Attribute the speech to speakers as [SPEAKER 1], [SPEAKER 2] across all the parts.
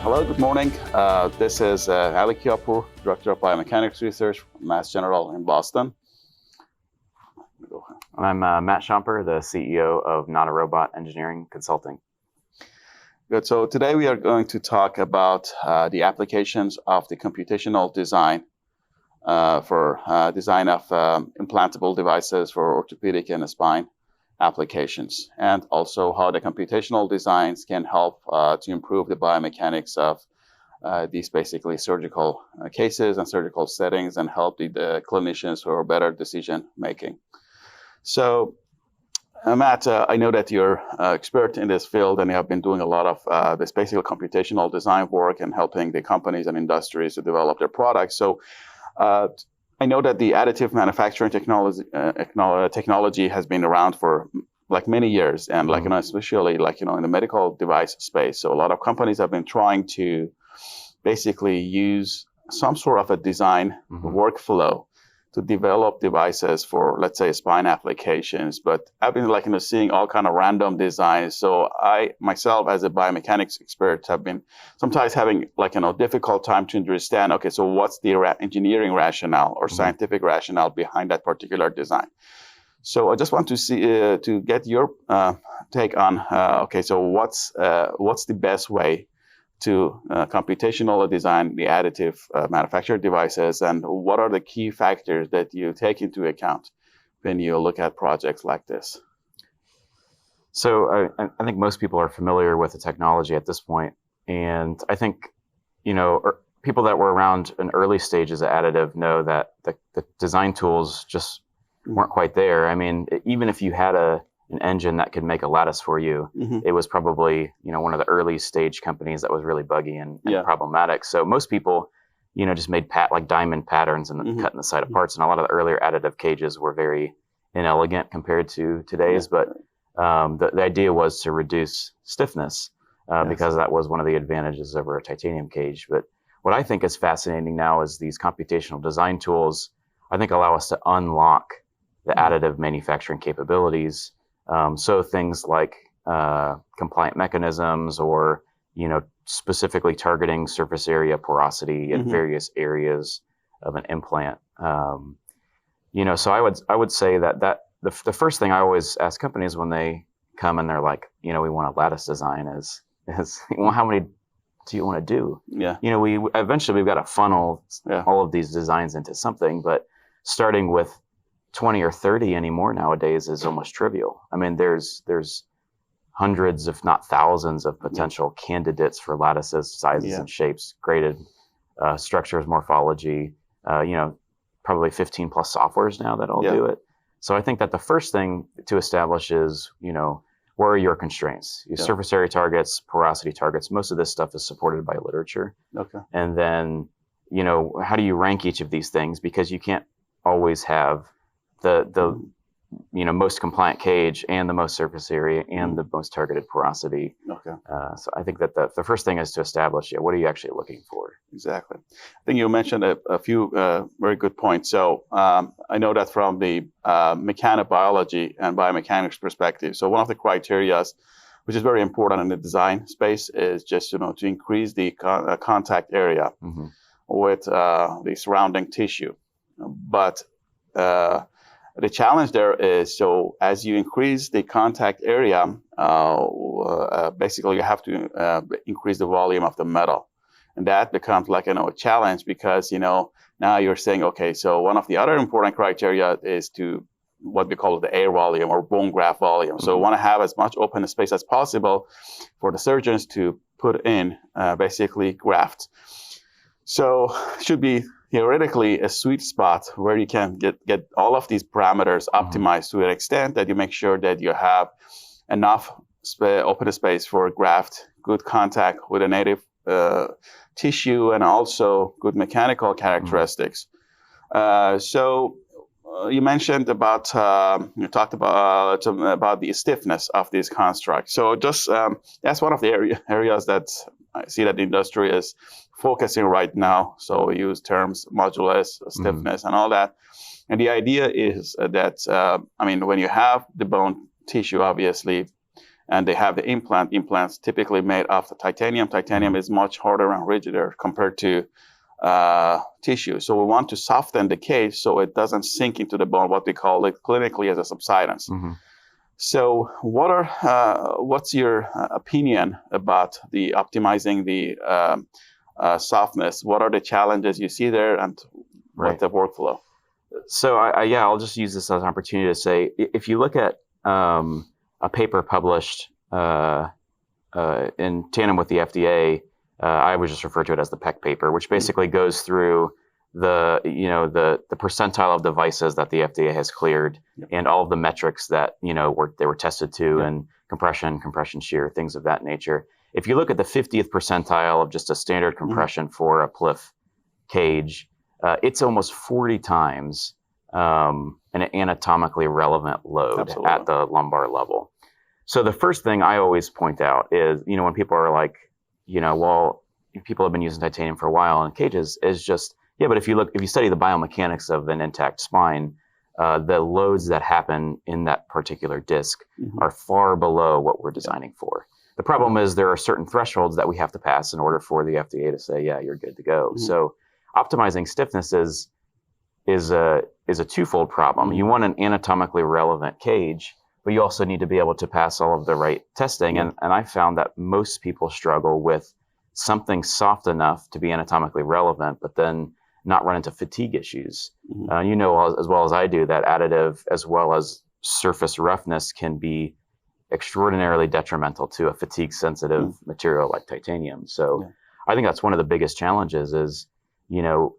[SPEAKER 1] Hello, good morning. This is Ali Kiapour, Director of Biomechanics Research from Mass General in Boston.
[SPEAKER 2] I'm Matt Shomper, the CEO of Not a Robot Engineering Consulting.
[SPEAKER 1] Good. So today we are going to talk about the applications of the computational design for design of implantable devices for orthopedic and spine applications, and also how the computational designs can help to improve the biomechanics of these basically surgical cases and surgical settings and help the clinicians for better decision making. So, Matt, I know that you're expert in this field and you have been doing a lot of this basically computational design work and helping the companies and industries to develop their products. So, I know that the additive manufacturing technology has been around for like many years, and like especially like in the medical device space. So a lot of companies have been trying to basically use some sort of a design workflow to develop devices for, let's say, spine applications. But I've been like seeing all kind of random designs. So I myself, as a biomechanics expert, have been sometimes having like difficult time to understand. Okay, so what's the engineering rationale or scientific rationale behind that particular design? So I just want to see to get your take on. Okay, so what's the best way to computational design the additive manufactured devices, and what are the key factors that you take into account when you look at projects like this?
[SPEAKER 2] So I think most people are familiar with the technology at this point, and I think people that were around in early stages of additive know that the design tools just weren't quite there. I mean, even if you had an engine that could make a lattice for you, it was probably one of the early stage companies that was really buggy and problematic. So most people just made like diamond patterns and cutting the side of parts, and a lot of the earlier additive cages were very inelegant compared to today's. But the idea was to reduce stiffness because that was one of the advantages over a titanium cage. But what I think is fascinating now is these computational design tools, I think, allow us to unlock the additive manufacturing capabilities. So things like compliant mechanisms, or specifically targeting surface area porosity in various areas of an implant. So I would say that the first thing I always ask companies when they come and they're like, we want a lattice design is well, how many do you want to do?
[SPEAKER 1] Yeah.
[SPEAKER 2] We've got to funnel all of these designs into something, but starting with 20 or 30 anymore nowadays is almost trivial. I mean, there's hundreds, if not thousands, of potential candidates for lattices, sizes and shapes, graded structures, morphology, probably 15 plus softwares now that all do it. So I think that the first thing to establish is, where are your constraints? Your surface area targets, porosity targets, most of this stuff is supported by literature.
[SPEAKER 1] Okay.
[SPEAKER 2] And then, how do you rank each of these things? Because you can't always have the most compliant cage and the most surface area and the most targeted porosity.
[SPEAKER 1] Okay.
[SPEAKER 2] So I think that the first thing is to establish, what are you actually looking for?
[SPEAKER 1] Exactly. I think you mentioned a few very good points. So I know that from the mechanobiology and biomechanics perspective, so one of the criteria, which is very important in the design space, is just to increase the contact area with the surrounding tissue. But the challenge there is, so as you increase the contact area, basically you have to increase the volume of the metal. And that becomes like, a challenge because, now you're saying, okay, so one of the other important criteria is to what we call the air volume or bone graft volume. So we want to have as much open space as possible for the surgeons to put in basically graft. So should be theoretically a sweet spot where you can get all of these parameters optimized to an extent that you make sure that you have enough open space for graft, good contact with a native tissue, and also good mechanical characteristics. So you mentioned about, you talked about the stiffness of this construct. So just that's one of the areas that I see that the industry is focusing right now. So we use terms modulus, stiffness, and all that. And the idea is that, when you have the bone tissue, obviously, and they have the implants typically made of the titanium. Titanium is much harder and rigider compared to tissue. So we want to soften the cage so it doesn't sink into the bone, what we call it clinically as a subsidence. So what's your opinion about the optimizing the softness? What are the challenges you see there, and what's the workflow?
[SPEAKER 2] So I'll just use this as an opportunity to say, if you look at a paper published in tandem with the FDA, I would just refer to it as the PEC paper, which basically goes through the percentile of devices that the FDA has cleared, and all of the metrics that they were tested to, and compression shear, things of that nature. If you look at the 50th percentile of just a standard compression for a PLIF cage, it's almost 40 times an anatomically relevant load at the lumbar level. So the first thing I always point out is, when people are like, well, people have been using titanium for a while in cages, is just, but if you study the biomechanics of an intact spine, the loads that happen in that particular disc are far below what we're designing for. The problem is there are certain thresholds that we have to pass in order for the FDA to say, yeah, you're good to go. So optimizing stiffness is a twofold problem. You want an anatomically relevant cage, but you also need to be able to pass all of the right testing. And I found that most people struggle with something soft enough to be anatomically relevant, but then not run into fatigue issues. As well as I do that additive as well as surface roughness can be extraordinarily detrimental to a fatigue sensitive material like titanium. So I think that's one of the biggest challenges is, you got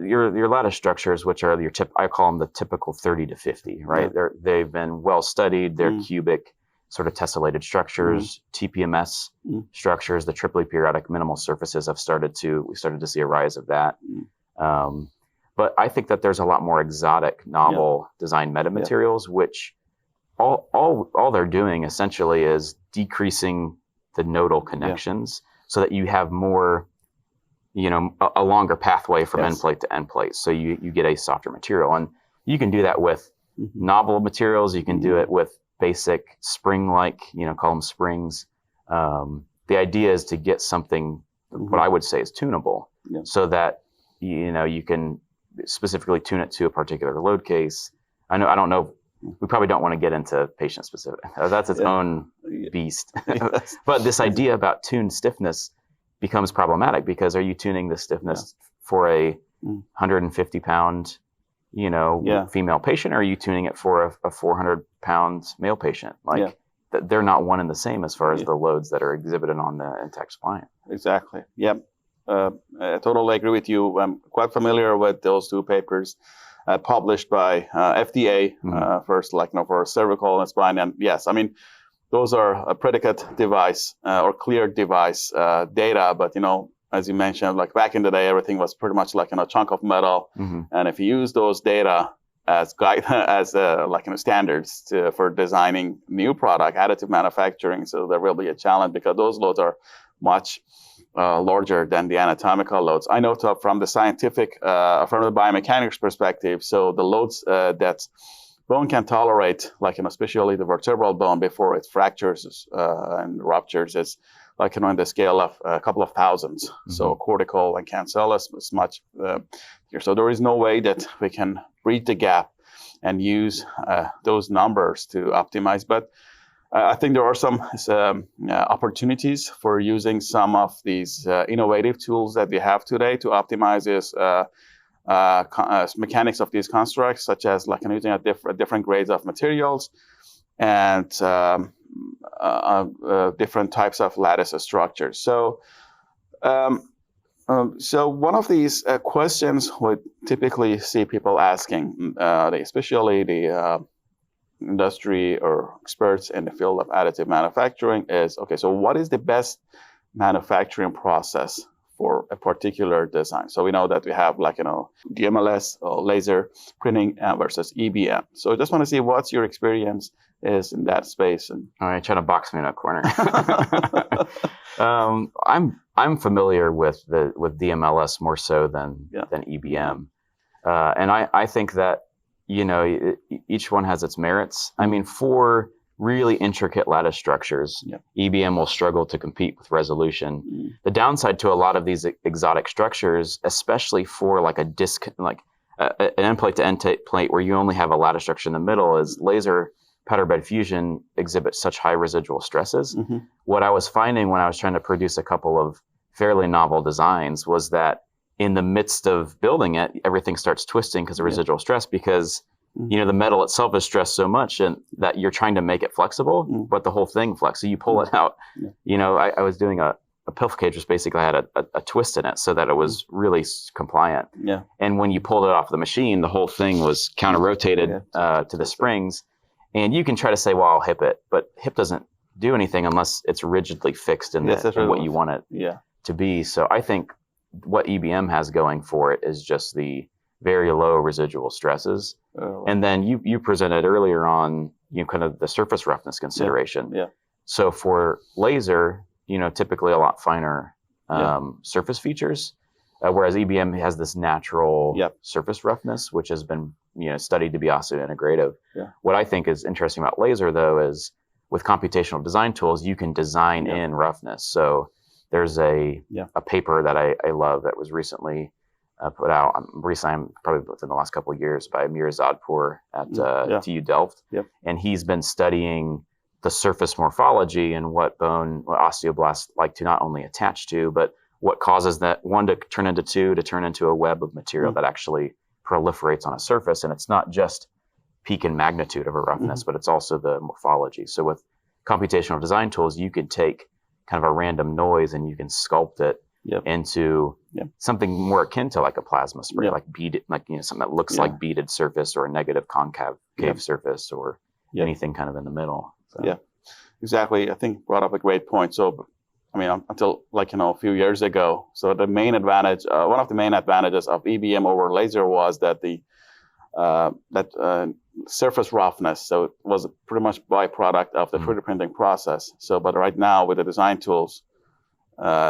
[SPEAKER 2] your lattice structures, which are I call them the typical 30 to 50, right? They've been well studied. They're cubic sort of tessellated structures, TPMS structures. The triply periodic minimal surfaces we started to see a rise of that. But I think that there's a lot more exotic, novel design metamaterials, which all they're doing essentially is decreasing the nodal connections so that you have more, a longer pathway from end plate to end plate. So you get a softer material. And you can do that with novel materials. You can do it with basic spring-like, call them springs. The idea is to get something, what I would say is tunable, so that, you can specifically tune it to a particular load case. I don't know. We probably don't want to get into patient specific. That's its own beast. But this idea about tuned stiffness becomes problematic, because are you tuning the stiffness for a 150-pound, female patient, or are you tuning it for a 400-pound male patient? They're not one and the same as far as the loads that are exhibited on the intact spine. Exactly.
[SPEAKER 1] Yep. I totally agree with you. I'm quite familiar with those two papers published by FDA first, for cervical and spine. And yes, I mean, those are a predicate device or cleared device data. But, as you mentioned, back in the day, everything was pretty much a chunk of metal. And if you use those data as standards for designing new product, additive manufacturing, so there will be a challenge, because those loads are much larger than the anatomical loads. I know from the scientific, from the biomechanics perspective, so the loads that bone can tolerate, especially the vertebral bone before it fractures and ruptures, is in the scale of a couple of thousands. So cortical and cancellous is much here. So there is no way that we can bridge the gap and use those numbers to optimize. But I think there are some opportunities for using some of these innovative tools that we have today to optimize this mechanics of these constructs, such as using different grades of materials and different types of lattice structures. So, so one of these questions we typically see people asking, especially the industry or experts in the field of additive manufacturing, is, okay, so what is the best manufacturing process for a particular design? So we know that we have DMLS or laser printing versus EBM. So I just want to see what's your experience is in that space. And
[SPEAKER 2] all right, trying to box me in a corner. I'm familiar with DMLS more so than EBM, and I think that each one has its merits. I mean, for really intricate lattice structures, EBM will struggle to compete with resolution. The downside to a lot of these exotic structures, especially for like an end plate to end plate where you only have a lattice structure in the middle, is laser powder bed fusion exhibits such high residual stresses. What I was finding when I was trying to produce a couple of fairly novel designs was that in the midst of building it, everything starts twisting because of residual stress, because the metal itself is stressed so much and that you're trying to make it flexible, but the whole thing flexes. So you pull it out. I was doing a pilf cage, which basically had a twist in it so that it was really compliant. And when you pulled it off the machine, the whole thing was counter-rotated to the springs. And you can try to say, well, I'll hip it, but hip doesn't do anything unless it's rigidly fixed in what you want it to be. So I think what EBM has going for it is just the very low residual stresses. And then you presented earlier on, kind of the surface roughness consideration. So for laser, typically a lot finer surface features, whereas EBM has this natural surface roughness, which has been studied to be osseointegrative. What I think is interesting about laser, though, is with computational design tools, you can design in roughness. So there's a paper that I love that was recently put out, probably within the last couple of years, by Mirzadpour at TU Delft. And he's been studying the surface morphology and what osteoblasts like to not only attach to, but what causes that one to turn into two, to turn into a web of material that actually proliferates on a surface. And it's not just peak and magnitude of a roughness, but it's also the morphology. So with computational design tools, you could take kind of a random noise and you can sculpt it into something more akin to like a plasma spray, like beaded, something that looks like beaded surface or a negative concave surface or anything kind of in the middle. So.
[SPEAKER 1] Exactly. I think you brought up a great point. So, I mean, until a few years ago, so the main advantage, one of the main advantages of EBM over laser was that the surface roughness. So it was pretty much byproduct of the 3D printing process. So, but right now with the design tools,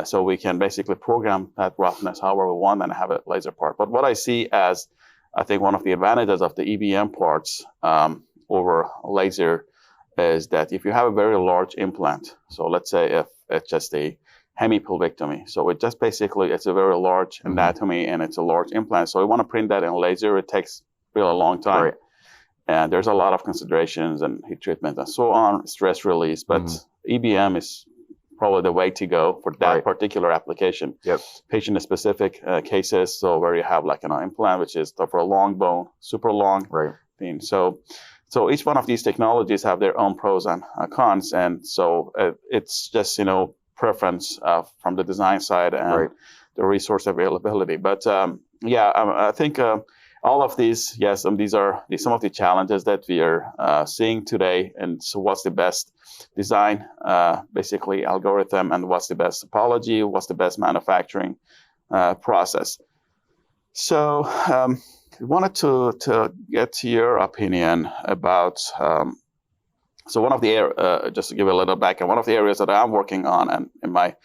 [SPEAKER 1] so we can basically program that roughness however we want and have a laser part. But what I see as, I think one of the advantages of the EBM parts over laser is that if you have a very large implant, so let's say if it's just a hemipelvectomy, so it just basically, it's a very large anatomy and it's a large implant. So we want to print that in laser. It takes really a long time.
[SPEAKER 2] Right.
[SPEAKER 1] And there's a lot of considerations and heat treatment and so on, stress release. But EBM is probably the way to go for that particular application. Patient specific cases, so where you have like an implant, which is for a long bone, super long thing. So each one of these technologies have their own pros and cons. And so it's just, preference from the design side and the resource availability. But I think all of these, these are some of the challenges that we are seeing today. And so what's the best design, basically algorithm, and what's the best topology, what's the best manufacturing process. So I wanted to get your opinion about, so one of the, just to give you a little background, one of the areas that I'm working on and in my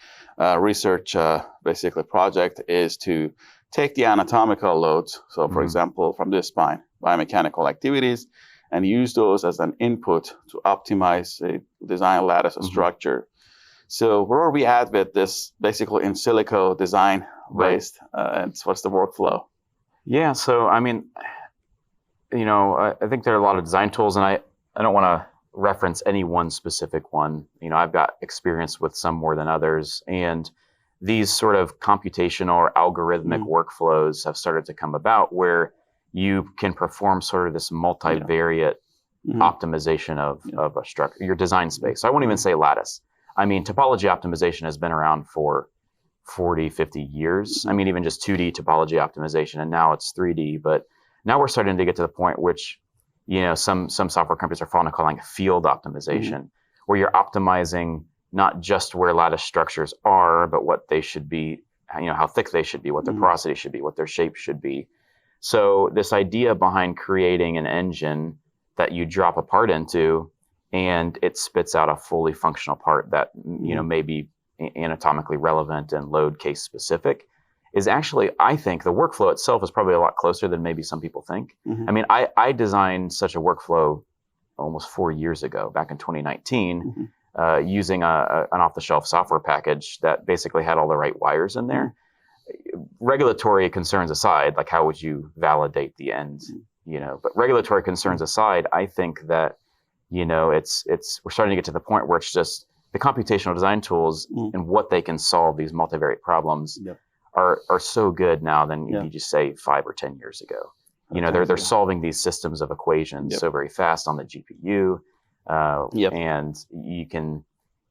[SPEAKER 1] research basically project is to take the anatomical loads, so for example, from the spine, biomechanical activities, and use those as an input to optimize the design lattice structure. So where are we at with this basically in silico design based, and what's the workflow?
[SPEAKER 2] Yeah, so I mean, I think there are a lot of design tools, and I don't want to reference any one specific one. I've got experience with some more than others, and these sort of computational or algorithmic workflows have started to come about where you can perform sort of this multivariate optimization of a structure, your design space. So I won't even say lattice. I mean, topology optimization has been around for 40, 50 years. I mean, even just 2D topology optimization, and now it's 3D. But now we're starting to get to the point which, some software companies are fond of calling field optimization, where you're optimizing not just where lattice structures are, but what they should be, how thick they should be, what their porosity should be, what their shape should be. So this idea behind creating an engine that you drop a part into and it spits out a fully functional part that, may be anatomically relevant and load case specific is actually, I think, the workflow itself is probably a lot closer than maybe some people think.
[SPEAKER 1] Mm-hmm.
[SPEAKER 2] I mean, I designed such a workflow almost 4 years ago, back in 2019,
[SPEAKER 1] Mm-hmm.
[SPEAKER 2] using an off-the-shelf software package that basically had all the right wires in there. Regulatory concerns aside, like how would you validate the end, but regulatory concerns aside, I think that, we're starting to get to the point where it's just the computational design tools and what they can solve these multivariate problems are so good now than you just say 5 or 10 years ago. They're solving these systems of equations so very fast on the GPU. And you can,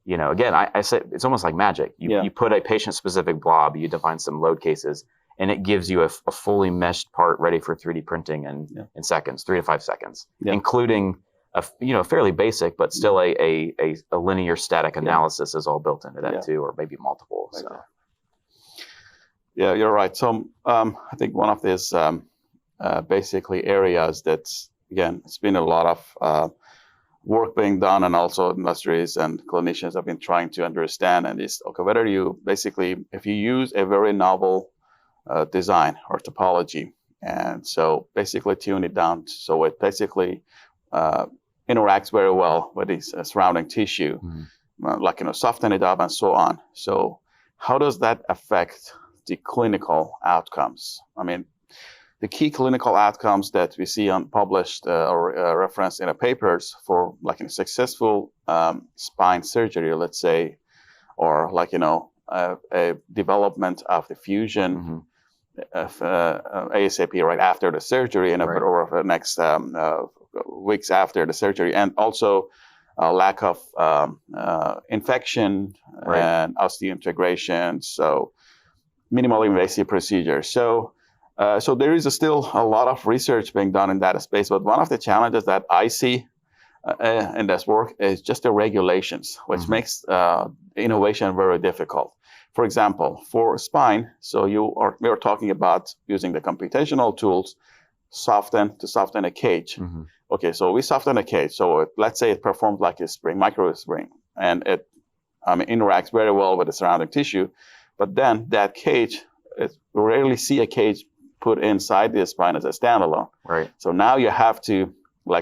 [SPEAKER 2] again, I say it's almost like magic. You put a patient-specific blob, you define some load cases, and it gives you a fully meshed part ready for 3D printing in seconds, 3 to 5 seconds, including a fairly basic, but still a linear static analysis is all built into that too, or maybe multiple. So.
[SPEAKER 1] Yeah, you're right. So I think one of these basically areas that's, again, it's been a lot of work being done, and also industries and clinicians have been trying to understand, and is, okay, whether you basically, if you use a very novel design or topology, and so basically tune it down so it basically interacts very well with the surrounding tissue, like, soften it up and so on. So how does that affect the clinical outcomes? I mean, the key clinical outcomes that we see published or referenced in the papers for like a successful spine surgery, let's say, or like, a development of the fusion of ASAP right after the surgery or the next weeks after the surgery, and also lack of infection and osteointegration, so minimally invasive procedures. So there is still a lot of research being done in that space, but one of the challenges that I see in this work is just the regulations, which makes innovation very difficult. For example, for spine, so we are talking about using the computational tools to soften a cage. Okay, so we soften a cage. So let's say it performs like a spring, micro spring, and it interacts very well with the surrounding tissue. But then that cage, we rarely see a cage put inside the spine as a standalone.
[SPEAKER 2] Right.
[SPEAKER 1] So now you have to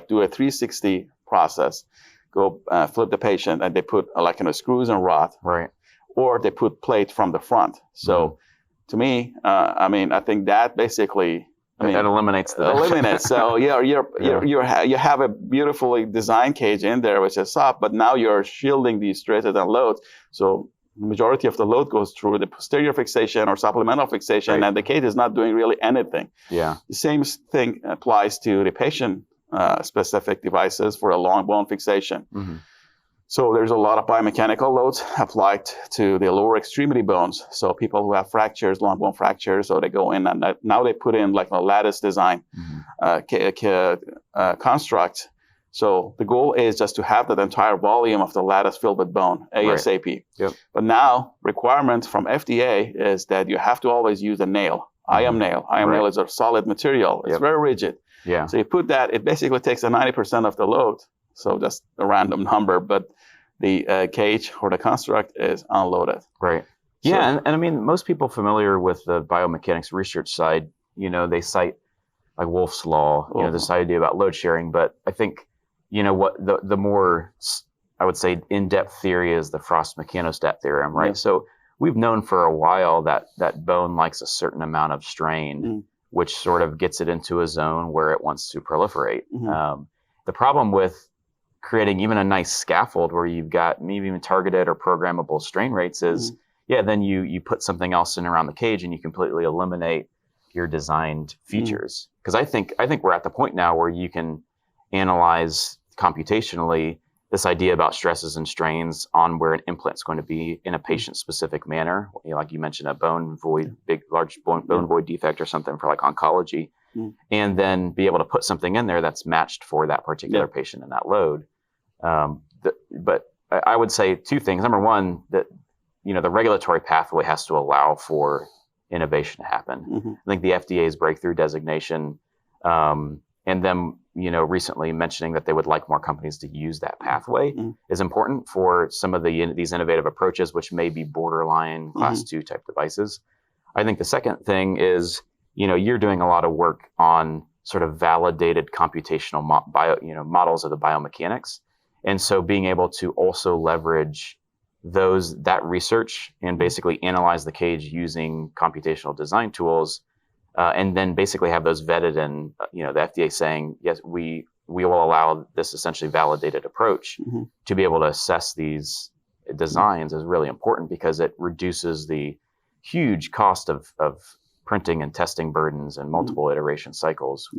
[SPEAKER 1] do a 360 process, go flip the patient, and they put screws and rod.
[SPEAKER 2] Right.
[SPEAKER 1] Or they put plate from the front. So to me, I think that basically,
[SPEAKER 2] that eliminates the
[SPEAKER 1] eliminates. So you have a beautifully designed cage in there which is soft, but now you're shielding these stresses and loads. So the majority of the load goes through the posterior fixation or supplemental fixation, and the cage is not doing really anything.
[SPEAKER 2] Yeah.
[SPEAKER 1] The same thing applies to the patient specific devices for a long bone fixation. So there's a lot of biomechanical loads applied to the lower extremity bones. So people who have fractures, long bone fractures, so they go in and now they put in like a lattice design construct. So the goal is just to have that entire volume of the lattice filled with bone ASAP.
[SPEAKER 2] Right. Yep.
[SPEAKER 1] But now requirement from FDA is that you have to always use a nail. IM nail. IM nail is a solid material. It's very rigid.
[SPEAKER 2] Yeah.
[SPEAKER 1] So you put that, it basically takes 90% of the load. So just a random number, but the cage or the construct is unloaded.
[SPEAKER 2] Right. Yeah, and I mean, most people familiar with the biomechanics research side, they cite like Wolff's law, this idea about load sharing. But I think, what the more, I would say, in-depth theory is the Frost mechanostat theorem, right? Yeah. So we've known for a while that bone likes a certain amount of strain, which sort of gets it into a zone where it wants to proliferate. The problem with creating even a nice scaffold where you've got maybe even targeted or programmable strain rates is, then you put something else in around the cage and you completely eliminate your designed features. Because I think we're at the point now where you can analyze computationally this idea about stresses and strains on where an implant's going to be in a patient-specific manner. Like you mentioned, a bone void, large bone void defect or something for like oncology, and then be able to put something in there that's matched for that particular patient and that load. But I would say two things. Number one, that the regulatory pathway has to allow for innovation to happen. I think the FDA's breakthrough designation, and them recently mentioning that they would like more companies to use that pathway is important for some of these innovative approaches, which may be borderline class 2 type devices. I think the second thing is, you're doing a lot of work on sort of validated computational models of the biomechanics. And so being able to also leverage that research and basically analyze the cage using computational design tools, and then basically have those vetted, and the FDA saying, yes, we will allow this essentially validated approach to be able to assess these designs is really important, because it reduces the huge cost of printing and testing burdens and multiple iteration cycles.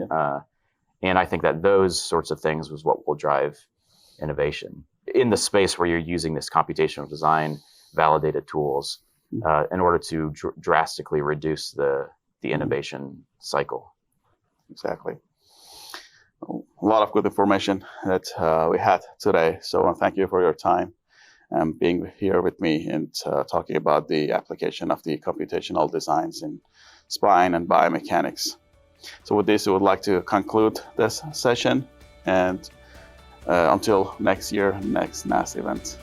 [SPEAKER 2] And I think that those sorts of things was what will drive innovation in the space where you're using this computational design validated tools in order to drastically reduce the innovation cycle.
[SPEAKER 1] Exactly. A lot of good information that we had today. So thank you for your time and being here with me and talking about the application of the computational designs in spine and biomechanics. So with this, we would like to conclude this session, and until next year, next NASS event.